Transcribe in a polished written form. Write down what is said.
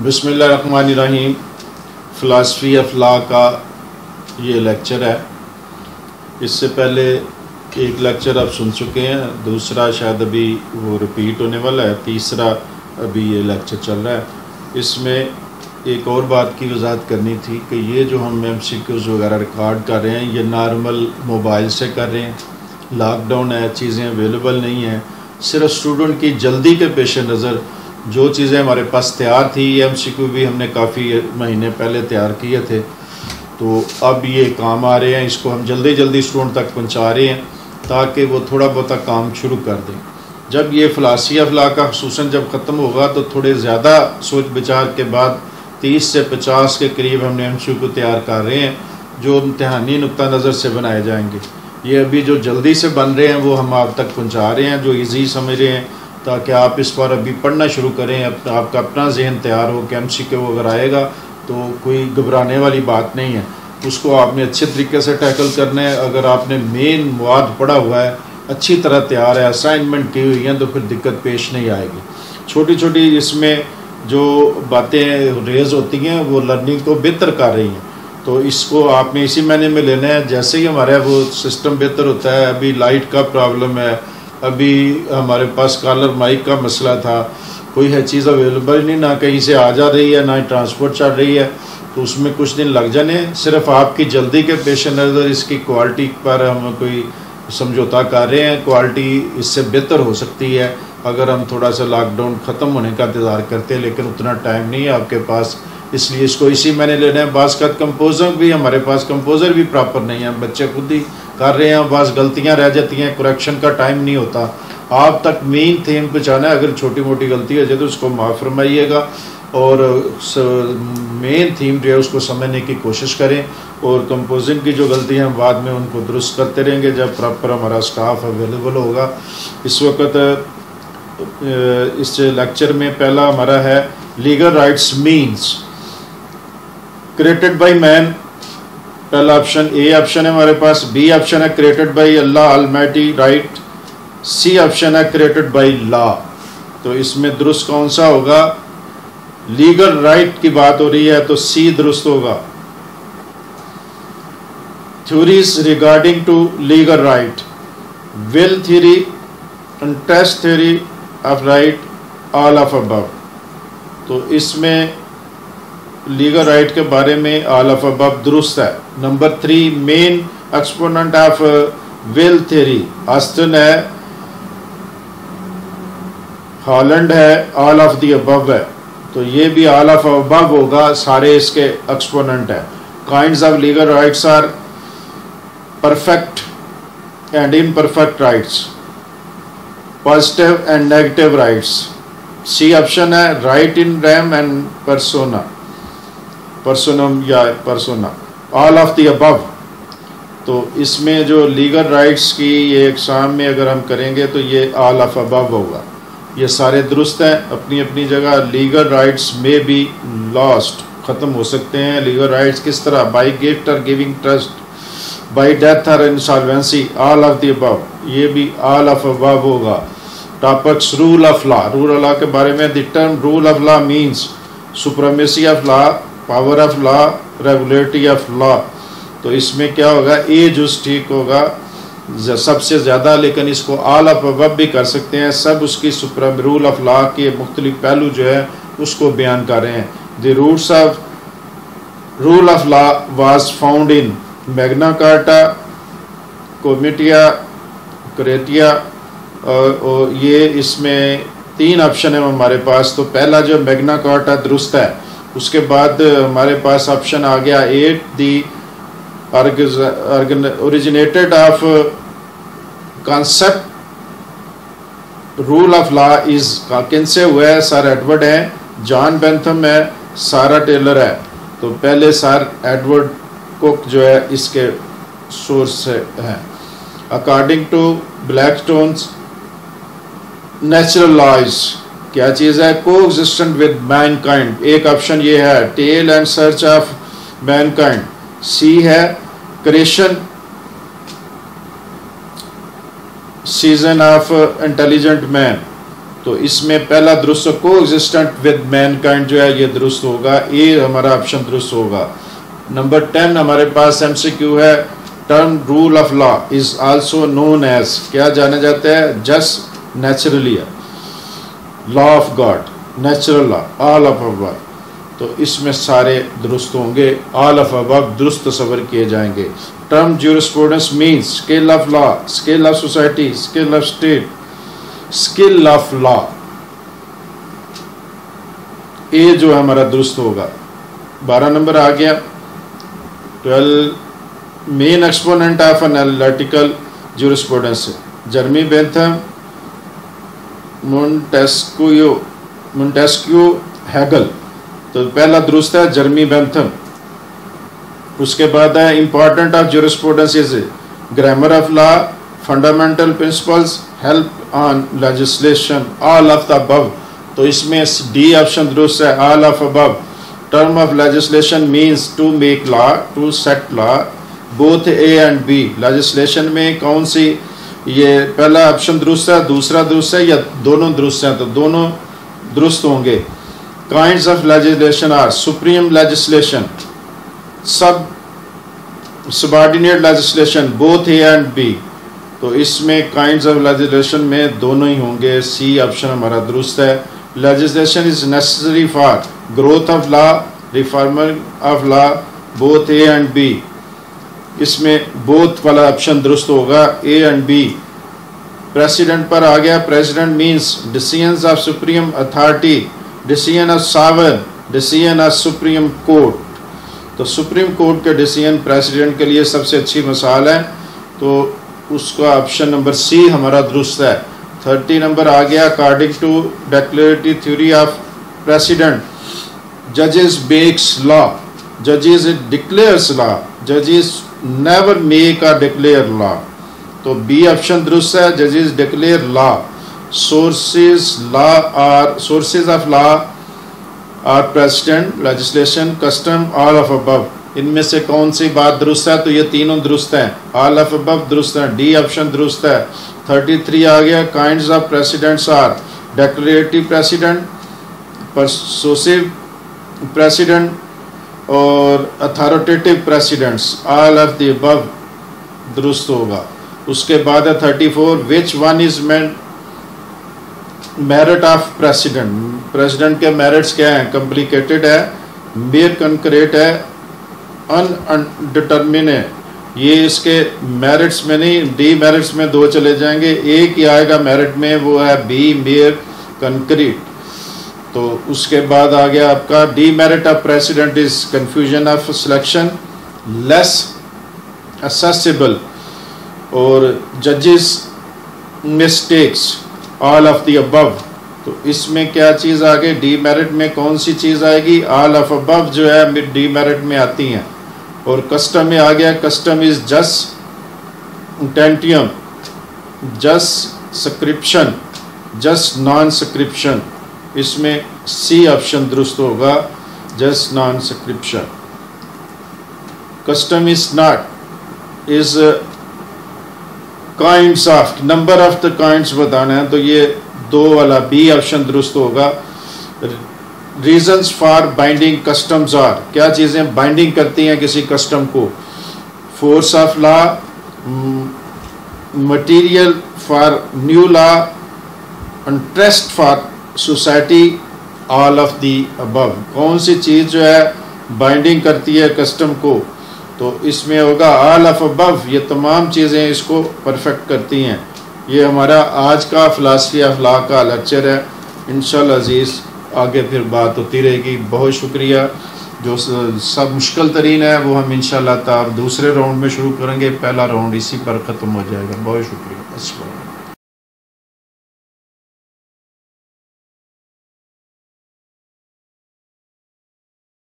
बिस्मिल्लाहिर्रहमानिर्रहीम। Philosophy of law का ये लेक्चर है। इससे पहले एक लेक्चर आप सुन चुके हैं, दूसरा शायद अभी वो रिपीट होने वाला है, तीसरा अभी ये लेक्चर चल रहा है। इसमें एक और बात की वजाहत करनी थी कि ये जो हम MCQs वगैरह रिकॉर्ड कर रहे हैं ये नॉर्मल मोबाइल से कर रहे हैं। लॉकडाउन है, चीज़ें अवेलेबल नहीं हैं। सिर्फ स्टूडेंट की जल्दी के पेश नज़र जो चीज़ें हमारे पास तैयार थी, MCQ भी हमने काफ़ी महीने पहले तैयार किए थे, तो अब ये काम आ रहे हैं। इसको हम जल्दी जल्दी स्टूडेंट तक पहुंचा रहे हैं ताकि वो थोड़ा बहुत काम शुरू कर दें। जब ये फ़िलासफ़ी ऑफ लॉ का खुसूसन जब ख़त्म होगा तो थोड़े ज़्यादा सोच विचार के बाद 30 से 50 के करीब हमने MCQ तैयार कर रहे हैं जो इम्तहानी नुक्ता नज़र से बनाए जाएंगे। ये अभी जो जल्दी से बन रहे हैं वो हम आप तक पहुंचा रहे हैं, जो इजी समझ रहे हैं, ताकि आप इस पर अभी पढ़ना शुरू करें। आपका अपना जहन तैयार हो कि MCQ अगर आएगा तो कोई घबराने वाली बात नहीं है, उसको आपने अच्छे तरीके से टैकल करना है। अगर आपने मेन मवाद पढ़ा हुआ है, अच्छी तरह तैयार है, असाइनमेंट की हुई हैं, तो फिर दिक्कत पेश नहीं आएगी। छोटी छोटी इसमें जो बातें रेज होती हैं वो लर्निंग को बेहतर कर रही हैं, तो इसको आपने इसी महीने में लेना है। जैसे ही हमारा वो सिस्टम बेहतर होता है, अभी लाइट का प्रॉब्लम है, अभी हमारे पास कॉलर माइक का मसला था, कोई है चीज़ अवेलेबल नहीं, ना कहीं से आ जा रही है, ना ही ट्रांसपोर्ट चल रही है, तो उसमें कुछ दिन लग जाने। सिर्फ आपकी जल्दी के पेश नज़र इसकी क्वालिटी पर हम कोई समझौता कर रहे हैं। क्वालिटी इससे बेहतर हो सकती है अगर हम थोड़ा सा लॉकडाउन ख़त्म होने का इंतज़ार करते हैं, लेकिन उतना टाइम नहीं है आपके पास, इसलिए इसको इसी महीने लेना है। बाज़ का कंपोज़र भी हमारे पास कंपोज़र भी प्रॉपर नहीं है, बच्चे खुद ही कर रहे हैं, बाज़ गलतियां रह जाती हैं, करेक्शन का टाइम नहीं होता। आप तक मेन थीम पहुँचाना है, अगर छोटी मोटी गलती हो जाए तो उसको माफ़ फरमाइएगा और मेन थीम जो है उसको समझने की कोशिश करें, और कंपोजिंग की जो गलतियाँ हैं बाद में उनको दुरुस्त करते रहेंगे जब प्रॉपर हमारा स्टाफ अवेलेबल होगा। इस वक्त इस लेक्चर में पहला हमारा है legal rights means created by man. पहला ऑप्शन ए ऑप्शन है हमारे पास, बी ऑप्शन है created by Allah almighty right, C option है क्रिएटेड बाय लॉ। तो इसमें दुरुस्त कौन सा होगा? लीगल राइट की बात हो रही है तो सी दुरुस्त होगा। Theories regarding to legal right, will theory, test theory of right, all of above. तो इसमें लीगल राइट के बारे में ऑल ऑफ अबव दुरुस्त है। Number 3 main exponent of will theory, Austin है, हॉलैंड है, ऑल ऑफ द अबव है, तो ये भी ऑल ऑफ अबव होगा, सारे इसके एक्सपोनेंट है। Kinds of legal rights are perfect and imperfect rights, positive and negative rights. C option है right in rem and persona, personam या persona, all of the above. तो इसमें जो लीगल राइट्स की ये एग्जाम में अगर हम करेंगे तो ये ऑल ऑफ अबव होगा। ये सारे दुरुस्त हैं अपनी अपनी जगह। लीगल राइट्स में भी लॉस्ट, ख़त्म हो सकते हैं। लीगल राइट्स किस तरह? बाई गिफ्ट और गिविंग ट्रस्ट, बाई डेथ और insolvency, all of the above, ये भी ऑल ऑफ अबव होगा। Topics rule of law, rule of law के बारे में the term rule of law means supremacy of law, power of law, regulatory of law. तो इसमें क्या होगा? ए जूस ठीक होगा सबसे ज़्यादा, लेकिन इसको ऑल ऑफ अबव भी कर सकते हैं। सब उसकी सुप्रीम रूल ऑफ लॉ के मुख्तलिफ पहलू जो है उसको बयान कर रहे हैं। The roots of rule of law was found in Magna Carta, comitia, curiata, और ये इसमें 3 ऑप्शन है हमारे पास। तो पहला जो मैग्ना कार्टा दुरुस्त है, उसके बाद हमारे पास ऑप्शन आ गया 8 दी originated of concept rule of law is किन से हुआ है? सर एडवर्ड है, जॉन बेंथम है, सारा टेलर है। तो पहले सर एडवर्ड कुक जो है इसके सोर्स है। According to Blackstone's natural laws क्या चीज़ है? Coexistent with mankind. एक ऑप्शन ये है tell and search of mankind. C है creation season of intelligent man. तो इसमें पहला दुरुस्त को एग्जिस्टेंट विद मैनकाइंड जो है ये दुरुस्त होगा, ये हमारा ऑप्शन दुरुस्त होगा। नंबर 10 हमारे पास एमसीक्यू है, term rule of law is also known as, क्या जाना जाता है, just naturally, law of God, natural law, all of above. तो इसमें सारे दुरुस्त होंगे, ऑल ऑफ अबव दुरुस्त तस्वर किए जाएंगे। Term jurisprudence means scale of law, scale of society, scale of state, skill of law, ये जो हमारा दुरुस्त होगा। 12 नंबर आ गया। 12 main exponent of analytical jurisprudence, Jeremy Bentham, Montesquieu, Hegel. तो पहला दुरुस्त है जर्मी बेंथम। उसके बाद है important of jurisprudence is grammar of law, fundamental principles, help on legislation, all of the above. तो इसमें डी ऑप्शन दुरुस्त है, all of above. Term of legislation means to make law, to set law, both A and B. Legislation में कौन सी, ये पहला option दुरुस्त है, दूसरा दुरुस्त है, या दोनों दुरुस्त हैं, तो दोनों दुरुस्त होंगे। Kinds of legislation are supreme legislation, subordinate legislation, both A and B. तो इसमें काइंड्स ऑफ लेजिस्लेशन में दोनों ही होंगे, सी ऑप्शन हमारा दुरुस्त है। Legislation is necessary for growth of law, reformer of law, both A and B. इसमें both वाला ऑप्शन दुरुस्त होगा, ए एंड बी। प्रेसिडेंट पर आ गया, precedent means decisions of supreme authority, decision of sovereign, decision of supreme court. तो supreme court के decision precedent के लिए सबसे अच्छी मिसाल है, तो उसका ऑप्शन नंबर सी हमारा दुरुस्त है। 30 नंबर आ गया, according to डेक्लेरेटरी theory of president, जजेस मेक्स लॉ, जजेस डिक्लेयर्स लॉ, जजेस नेवर मेक और डिक्लेयर लॉ। तो बी ऑप्शन दुरुस्त है, जजेस declare law. Sources of law और president, legislation, custom, all of above. इनमें से कौन सी बात दुरुस्त है, तो ये तीनों दुरुस्त हैं, ऑल ऑफ अबव दुरुस्त है, डी ऑप्शन दुरुस्त है। 33 आ गया, kinds of precedents are declarative precedent, persuasive precedent और authoritative precedents, all of the above दुरुस्त होगा। उसके बाद है 34, which one is merit of precedent, precedent के मेरिट्स क्या हैं, कॉम्प्लिकेटेड है, मेयर कंकरेट है, अनडिटर्मिन है। ये इसके मेरिट्स में नहीं, डी मेरिट्स में दो चले जाएंगे, एक ही आएगा मेरिट में, वो है बी मेयर कंक्रीट। तो उसके बाद आ गया आपका D merit of president is confusion of selection, less accessible और जजेस mistakes, all of the above. तो इसमें क्या चीज़ आ गई, डी मेरिट में कौन सी चीज़ आएगी, ऑल ऑफ अबव जो है डी मेरिट में आती हैं। और कस्टम में आ गया, custom is just intentium, just subscription, just non subscription. इसमें सी ऑप्शन दुरुस्त होगा, just non subscription. Custom is not, is kinds of, number of the kinds बताना है, तो ये दो वाला बी ऑप्शन दुरुस्त होगा। Reasons for binding customs are, क्या चीज़ें बाइंडिंग करती हैं किसी कस्टम को, force of law, material for new law, interest for society, all of the above. कौन सी चीज़ जो है बाइंडिंग करती है कस्टम को, तो इसमें होगा ऑल ऑफ अबव। ये तमाम चीज़ें इसको परफेक्ट करती हैं। ये हमारा आज का फिलॉसफी ऑफ लॉ का लेक्चर है। इंशाअल्लाह अजीज़ आगे फिर बात होती रहेगी। बहुत शुक्रिया। जो सब मुश्किल तरीन है वो हम इंशाअल्लाह ताला दूसरे राउंड में शुरू करेंगे, पहला राउंड इसी पर ख़त्म हो जाएगा। बहुत शुक्रिया। अस्सलाम।